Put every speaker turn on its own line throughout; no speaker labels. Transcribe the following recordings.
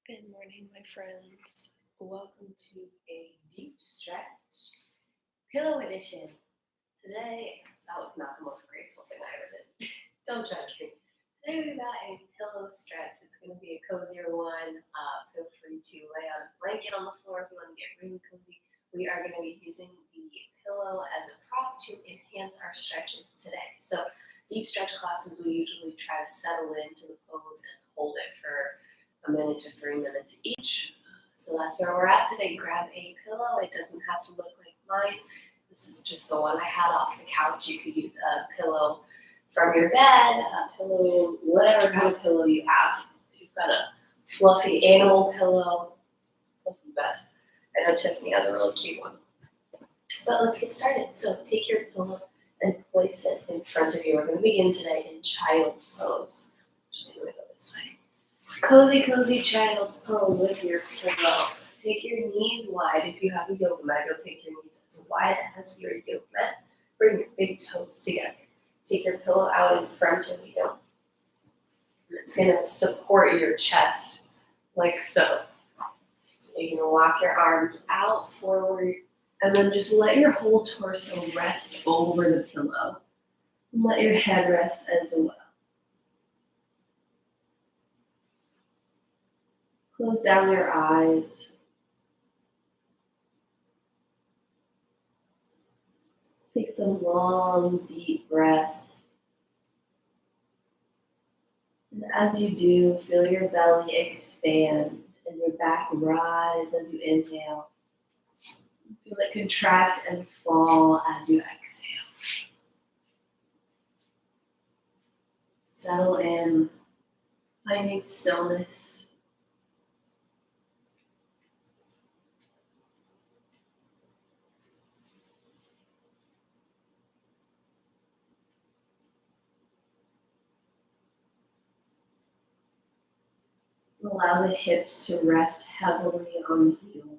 Good morning, my friends. Welcome to a deep stretch pillow edition. Today, that was not the most graceful thing I ever did. Don't judge me. Today we got a pillow stretch. It's going to be a cozier one. Feel free to lay out a blanket on the floor if you want to get really cozy. We are going to be using the pillow as a prop to enhance our stretches today. So, deep stretch classes, we usually try to settle into the pose and hold it for a minute to 3 minutes each. So that's where we're at today. Grab a pillow. It doesn't have to look like mine. This is just the one I had off the couch. You could use a pillow from your bed, a pillow, whatever kind of pillow you have. If you've got a fluffy animal pillow, that's the best. I know Tiffany has a really cute one. But let's get started. So take your pillow and place it in front of you. We're going to begin today in child's pose. Actually, I'm going to go this way. Cozy, cozy child's pose with your pillow. Take your knees wide. If you have a yoga mat, you'll take your knees as wide as your yoga mat. Bring your big toes together. Take your pillow out in front of you. And it's going to support your chest like so. So you're going to walk your arms out, forward, and then just let your whole torso rest over the pillow. And let your head rest as well. Close down your eyes. Take some long, deep breaths. And as you do, feel your belly expand and your back rise as you inhale. Feel it contract and fall as you exhale. Settle in, finding stillness. Allow the hips to rest heavily on the heels.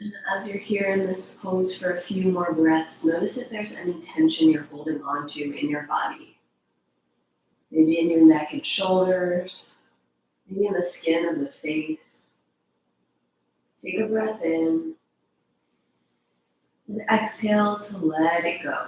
And as you're here in this pose for a few more breaths, notice if there's any tension you're holding on to in your body. Maybe in your neck and shoulders, maybe in the skin of the face. Take a breath in and exhale to let it go.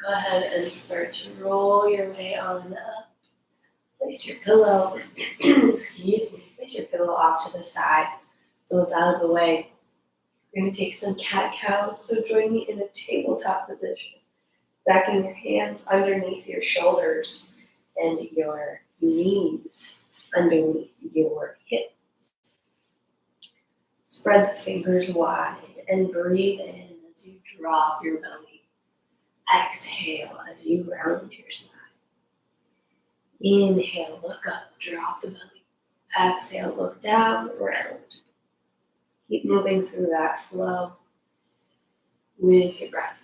Go ahead and start to roll your way on up. Place your pillow, place your pillow off to the side so it's out of the way. We're going to take some cat-cows, so join me in a tabletop position. Stacking your hands underneath your shoulders and your knees underneath your hips. Spread the fingers wide and breathe in as you drop your belly. Exhale as you round your spine. Inhale, look up, drop the belly. Exhale, look down, round. Keep moving through that flow with your breath.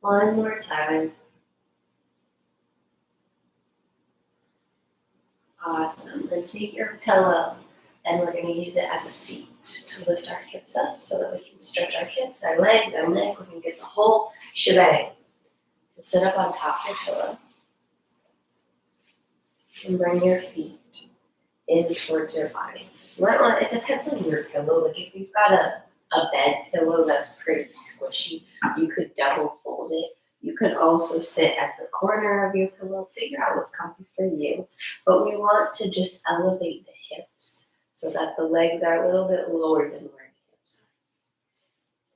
One more time. Awesome. Then take your pillow and we're going to use it as a seat to lift our hips up so that we can stretch our hips, our legs, our neck. We're going to get the whole shebang. So sit up on top of your pillow and bring your feet in towards your body. You might want, it depends on your pillow. Like if you've got a bed pillow that's pretty squishy, you could double fold it. You could also sit at the corner of your pillow, figure out what's comfy for you. But we want to just elevate the hips so that the legs are a little bit lower than where the hips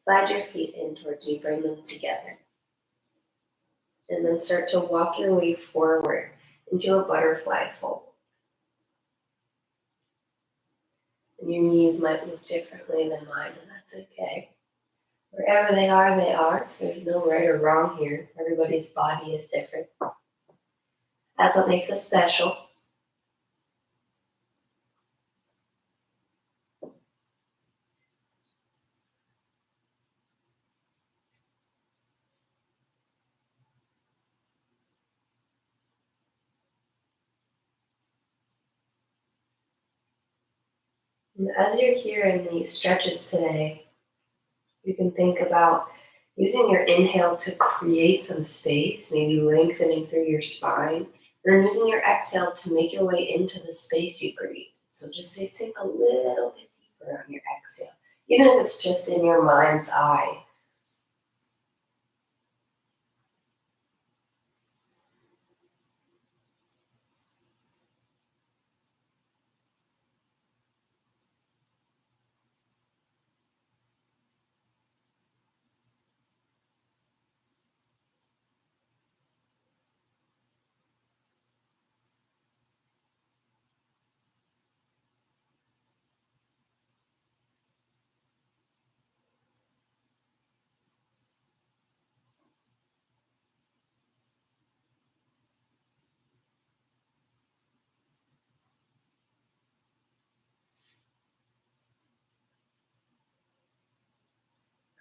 are. Slide your feet in towards you, bring them together. And then start to walk your way forward into a butterfly fold. And your knees might look differently than mine, and that's okay. Wherever they are, they are. There's no right or wrong here. Everybody's body is different. That's what makes us special. And as you're here in these stretches today, you can think about using your inhale to create some space, maybe lengthening through your spine, and then using your exhale to make your way into the space you create. So just sink a little bit deeper on your exhale, even if it's just in your mind's eye.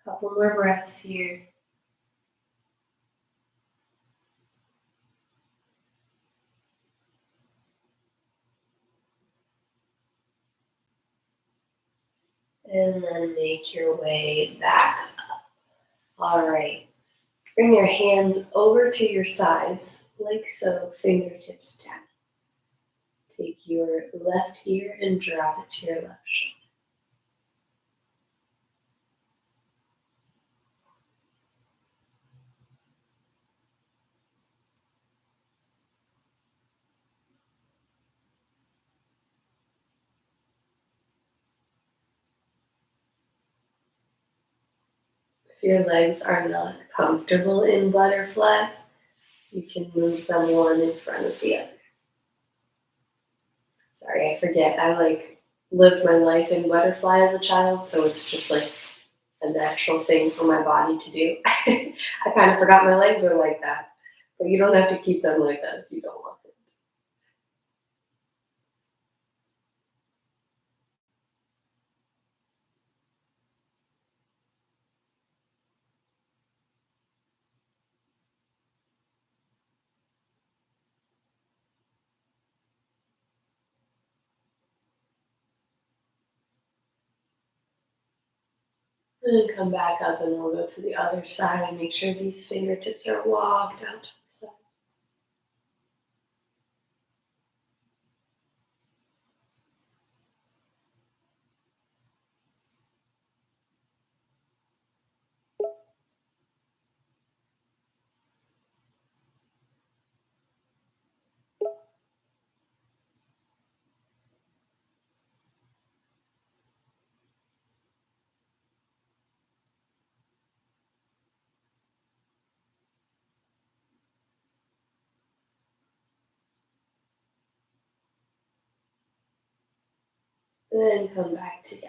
Couple more breaths here. And then make your way back up. All right. Bring your hands over to your sides, like so, fingertips down. Take your left ear and drop it to your left shoulder. If your legs are not comfortable in butterfly, you can move them one in front of the other. Sorry, I forget. I lived my life in butterfly as a child, so it's just like a natural thing for my body to do. I kind of forgot my legs were like that, but you don't have to keep them like that if you don't want it. And then come back up and we'll go to the other side and make sure these fingertips are walked out to the side. And then come back together.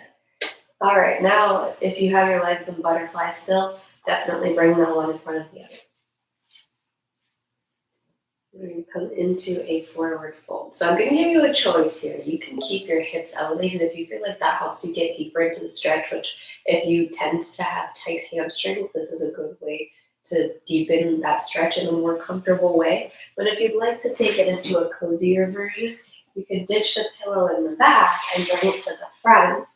All right, now if you have your legs in butterfly still, definitely bring that one in front of the other. We're going to come into a forward fold. So I'm going to give you a choice here. You can keep your hips elevated if you feel like that helps you get deeper into the stretch, which if you tend to have tight hamstrings, this is a good way to deepen that stretch in a more comfortable way. But if you'd like to take it into a cozier version, You could ditch the pillow in the back and bring it to the front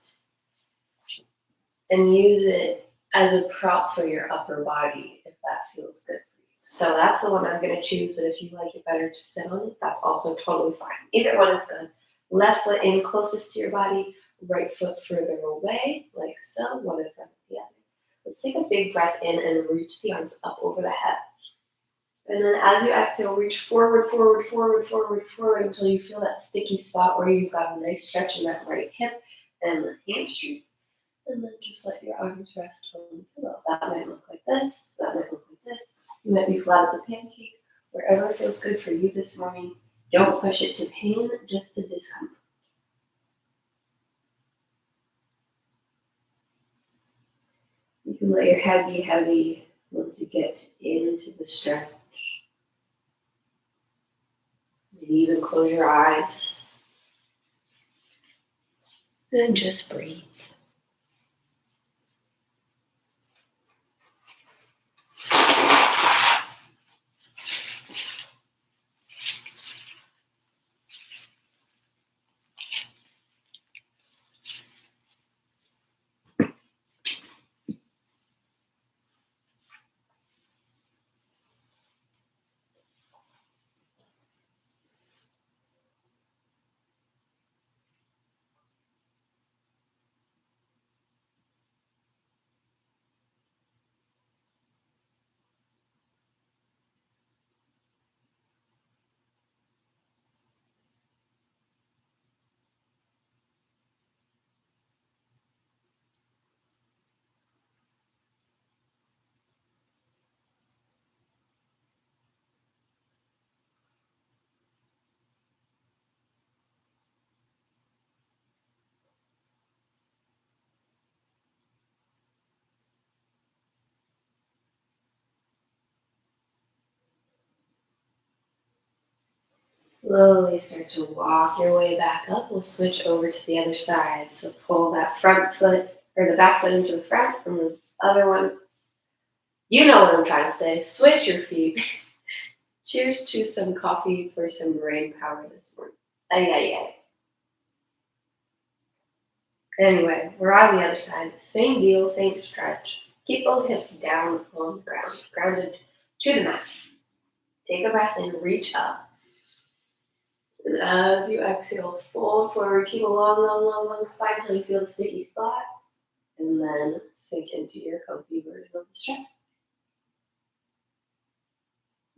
and use it as a prop for your upper body if that feels good for you. So that's the one I'm going to choose, but if you like it better to sit on it, that's also totally fine. Either one is good. Left foot in closest to your body, right foot further away, like so, one in front of the other. Let's take a big breath in and reach the arms up over the head. And then as you exhale, reach forward, forward, forward, forward, forward until you feel that sticky spot where you've got a nice stretch in that right hip and the hamstring. And then just let your arms rest on the pillow. That might look like this. That might look like this. You might be flat as a pancake. Wherever feels good for you this morning. Don't push it to pain, just to discomfort. You can let your head be heavy once you get into the stretch. Maybe even close your eyes. And just breathe. Slowly start to walk your way back up. We'll switch over to the other side. So pull that front foot or the back foot into the front and the other one. You know what I'm trying to say. Switch your feet. Cheers to some coffee for some brain power this morning. Ay, ay, ay. Anyway, we're on the other side. Same deal, same stretch. Keep both hips down on the ground, grounded to the mat. Take a breath in, reach up. And as you exhale, fold forward, keep a long, long, long, long spine until you feel the sticky spot. And then sink into your comfy version of the stretch.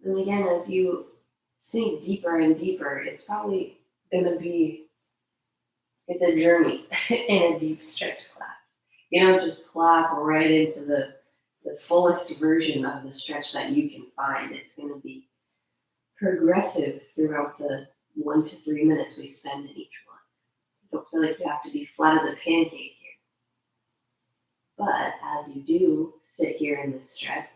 And again, as you sink deeper and deeper, it's probably going to be, it's a journey in a deep stretch class. You don't just plop right into the fullest version of the stretch that you can find. It's going to be progressive throughout the 1 to 3 minutes we spend in each one. Don't feel like you have to be flat as a pancake here. But as you do sit here in this stretch,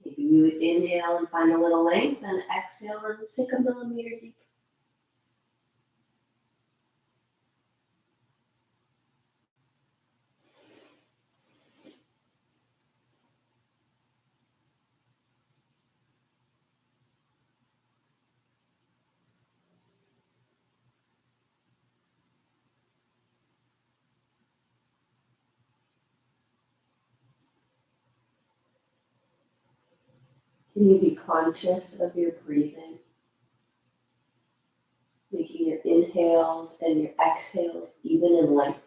maybe you inhale and find a little length, and exhale and sink a millimeter deeper. Can you be conscious of your breathing? Making your inhales and your exhales even in length.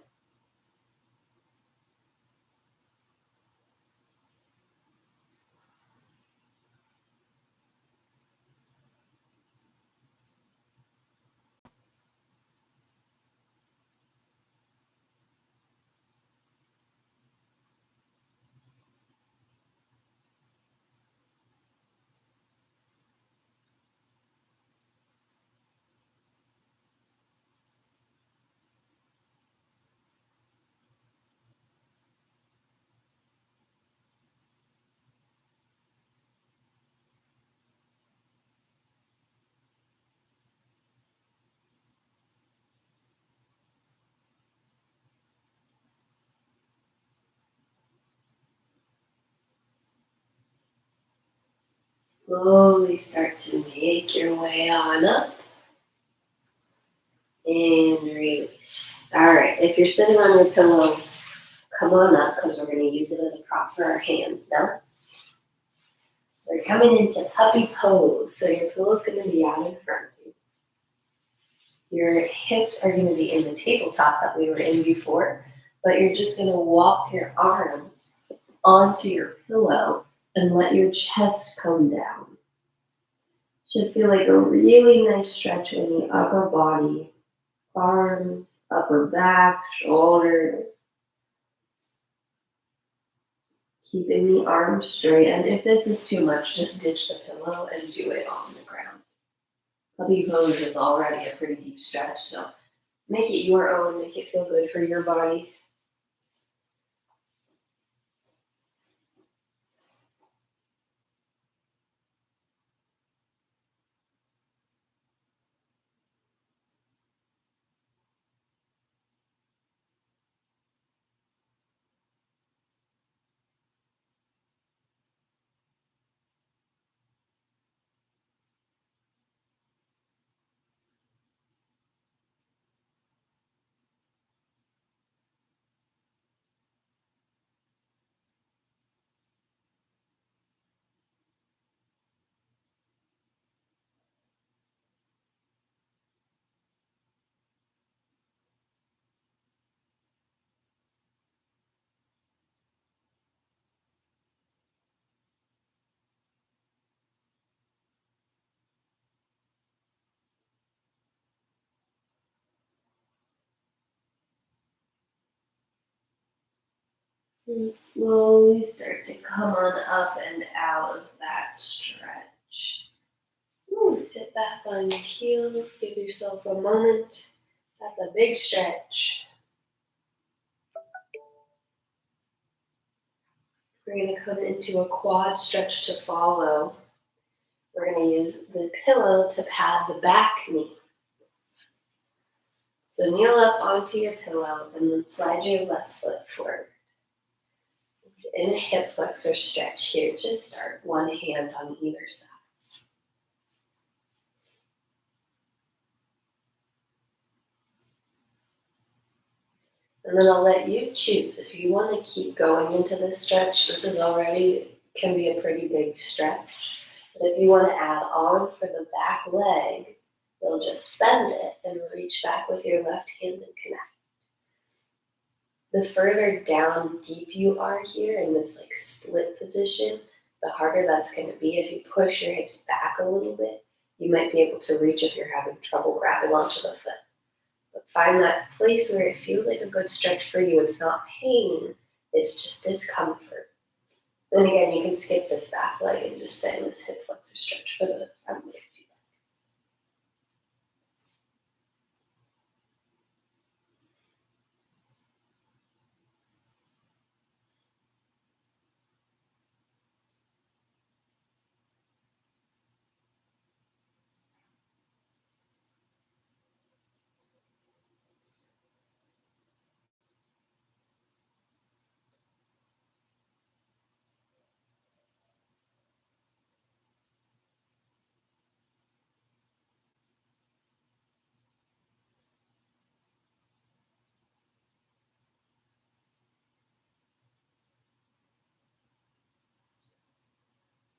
Slowly start to make your way on up. And release. All right, if you're sitting on your pillow, come on up because we're going to use it as a prop for our hands now. We're coming into puppy pose, so your pillow's going to be out in front of you. Your hips are going to be in the tabletop that we were in before, but you're just going to walk your arms onto your pillow and let your chest come down. Should feel like a really nice stretch in the upper body, arms, upper back, shoulders. Keeping the arms straight, and if this is too much, just ditch the pillow and do it on the ground. Puppy pose is already a pretty deep stretch, so make it your own, make it feel good for your body. And slowly start to come on up and out of that stretch. Ooh, sit back on your heels, give yourself a moment. That's a big stretch. We're going to come into a quad stretch to follow. We're going to use the pillow to pad the back knee. So kneel up onto your pillow and then slide your left foot forward. In a hip flexor stretch here, just start one hand on either side. And then I'll let you choose. If you want to keep going into this stretch, this is already can be a pretty big stretch. But if you want to add on for the back leg, you'll just bend it and reach back with your left hand and connect. The further down deep you are here in this like split position, the harder that's going to be. If you push your hips back a little bit, you might be able to reach if you're having trouble grabbing onto the foot. But find that place where it feels like a good stretch for you. It's not pain, it's just discomfort. Then again, you can skip this back leg and just stay in this hip flexor stretch for the front leg.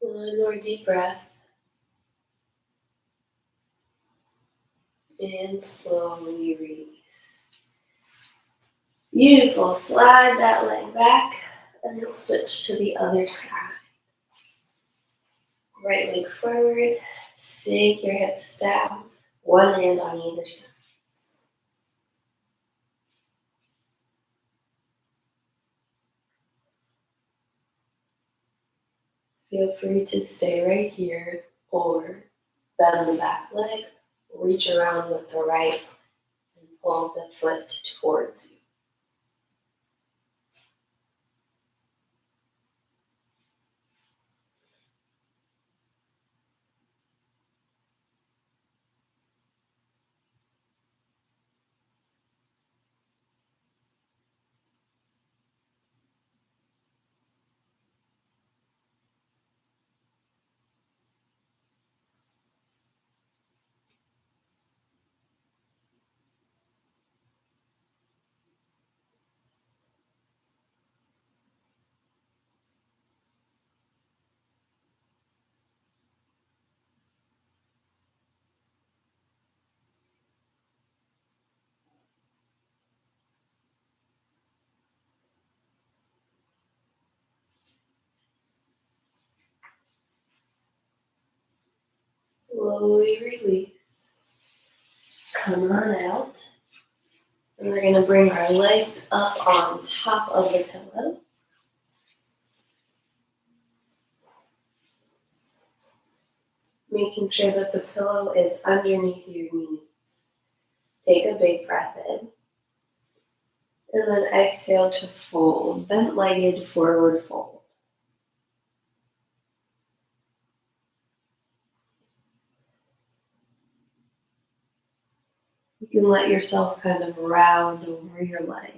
One more deep breath. And slowly release. Beautiful. Slide that leg back and then switch to the other side. Right leg forward. Sink your hips down. One hand on either side. Feel free to stay right here or bend the back leg, reach around with the right, and pull the foot towards you. Slowly release. Come on out. And we're going to bring our legs up on top of the pillow. Making sure that the pillow is underneath your knees. Take a big breath in. And then exhale to fold, bent-legged forward fold. You can let yourself kind of round over your legs.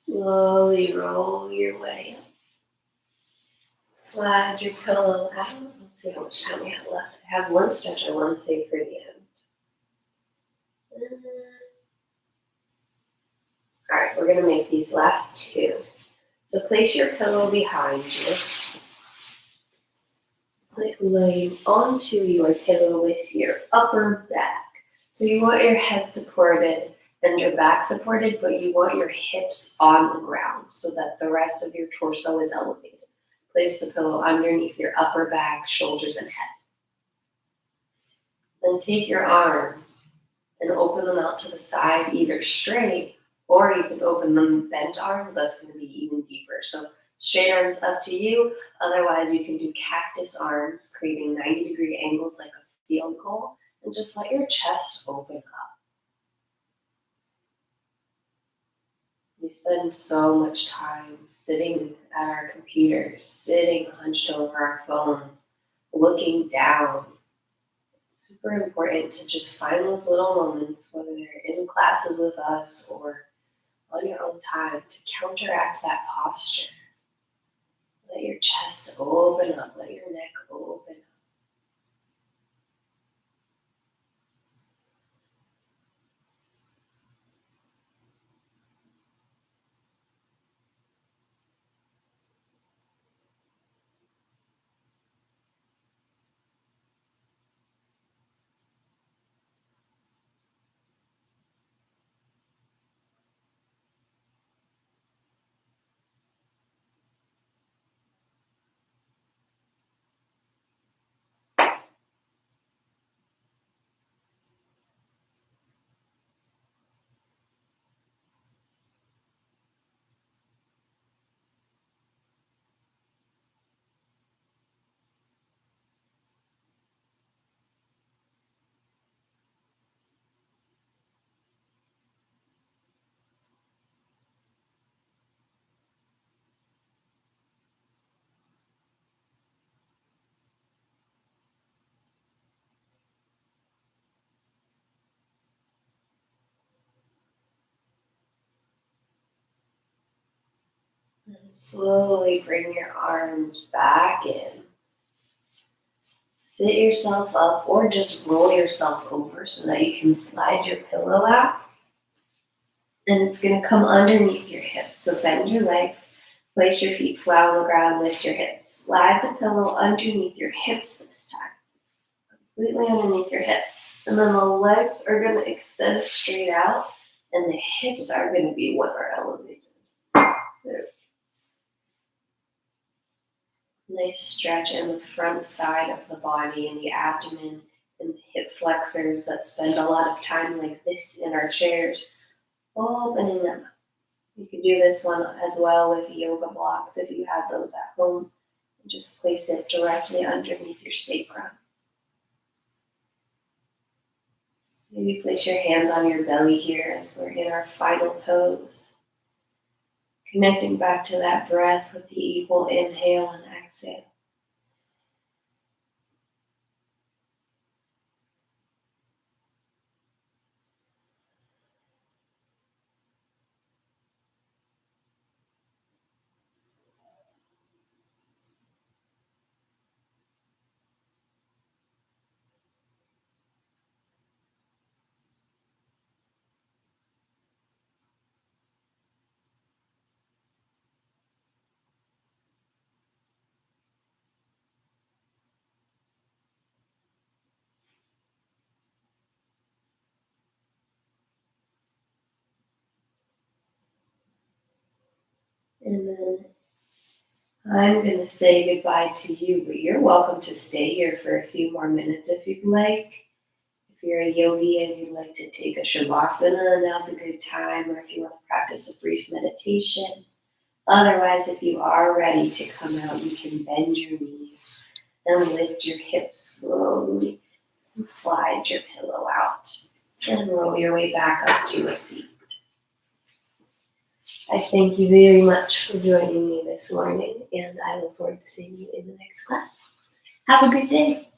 Slowly roll your way up. Slide your pillow out. Let's see how much time we have left. I have one stretch I want to save for the end. All right, we're going to make these last two. So place your pillow behind you. Like laying onto your pillow with your upper back. So you want your head supported and your back supported, but you want your hips on the ground so that the rest of your torso is elevated. Place the pillow underneath your upper back, shoulders, and head. Then take your arms and open them out to the side, either straight, or you can open them bent arms. That's going to be even deeper. So straight arms up to you. Otherwise, you can do cactus arms, creating 90-degree angles like a field goal, and just let your chest open up. We spend so much time sitting at our computers, sitting hunched over our phones, looking down. It's super important to just find those little moments, whether they're in classes with us or on your own time, to counteract that posture. Let your chest open up, let your neck open up. And slowly bring your arms back in. Sit yourself up or just roll yourself over so that you can slide your pillow out. And it's going to come underneath your hips. So bend your legs, place your feet flat on the ground, lift your hips. Slide the pillow underneath your hips this time, completely underneath your hips. And then the legs are going to extend straight out, and the hips are going to be what are elevated. There. Nice stretch in the front side of the body and the abdomen and the hip flexors that spend a lot of time like this in our chairs, opening them up. You can do this one as well with yoga blocks if you have those at home. And just place it directly underneath your sacrum. Maybe place your hands on your belly here as we're in our final pose. Connecting back to that breath with the equal inhale and exhale. And then I'm going to say goodbye to you, but you're welcome to stay here for a few more minutes if you'd like. If you're a yogi and you'd like to take a shavasana, now's a good time, or if you want to practice a brief meditation. Otherwise, if you are ready to come out, you can bend your knees and lift your hips slowly and slide your pillow out and roll your way back up to a seat. I thank you very much for joining me this morning, and I look forward to seeing you in the next class. Have a good day.